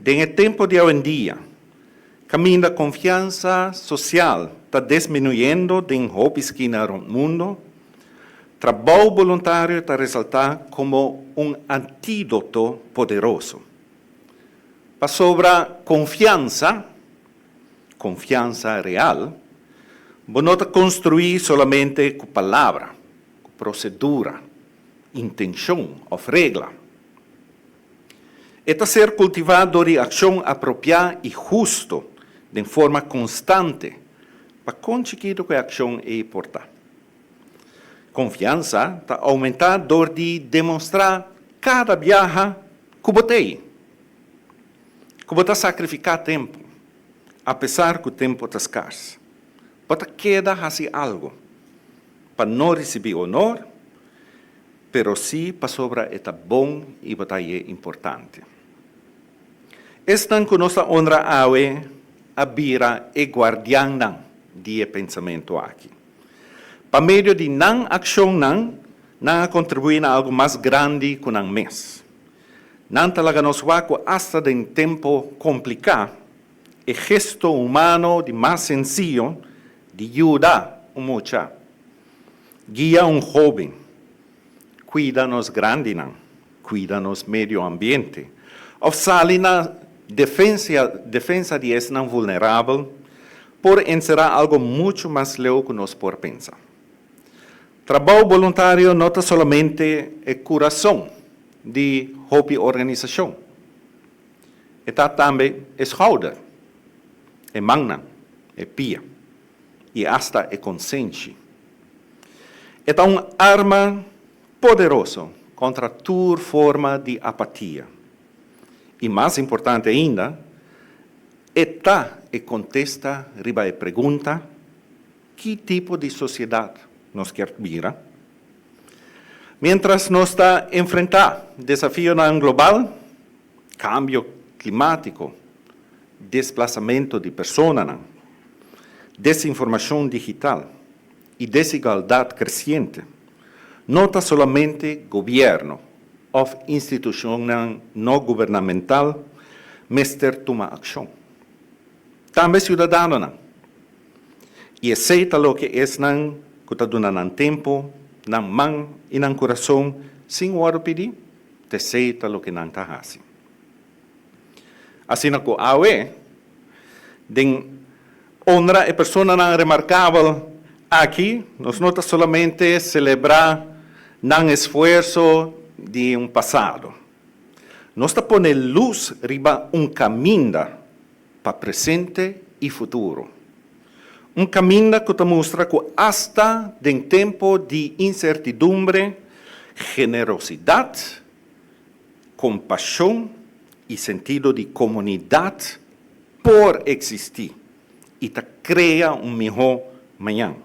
En el tiempo de hoy en día, camino a confianza social está disminuyendo en hobby esquina del mundo. Trabajo voluntario está resaltar como un antídoto poderoso. Para sobre confianza real, no está construir solamente con palabra, con procedura, intención o regla. Está ser cultivado de acción apropiada y justo, de forma constante, para conseguir que a acción é importante. Confiança está aumentando de demonstrar cada viaje que você tem. Que você sacrificar tempo, apesar que o tempo está escasso. Você queda fazer algo para não receber honor, pero sim para sobre é bom e é importante. Estão que nossa honra a bira e guardião de pensamento aqui. Para meio de não ação não contribuir a algo mais grande que um mês. Não talaga nos waco hasta de tempo complicado, e gesto humano de mais sencillo de ajudar mucho. Guia jovem, cuida nos grande, cuida nos medio ambiente, ou sali na defensa de esse não vulnerável, por encerrar algo muito mais leu que nós por pensar. Trabalho voluntário não é somente o coração de hobby organização. Está também schouder, mão, pia, e hasta consciência. É uma arma poderosa contra toda forma de apatia. E mais importante ainda, está e contesta riba e pergunta que tipo de sociedade nos quer vir. Mientras nos está enfrentando desafio global, cambio climático, desplazamento de pessoas, desinformação digital e desigualdade crescente, não está somente governo ou instituição não governamental, mas ter toma ação. Também cidadano. E aceita o que é não, que está dando tempo, não mão e não coração, sem o pedir, te aceita o que não está fazendo. Assim como a de honra a pessoa não remarcável aqui, nós não está somente celebrar não esforço de passado. Nós está pondo luz riba caminho para presente e futuro. Caminho que te mostra que hasta em tempo de incertidumbre, generosidade, compaixão e sentido de comunidade por existir e te cria melhor amanhã.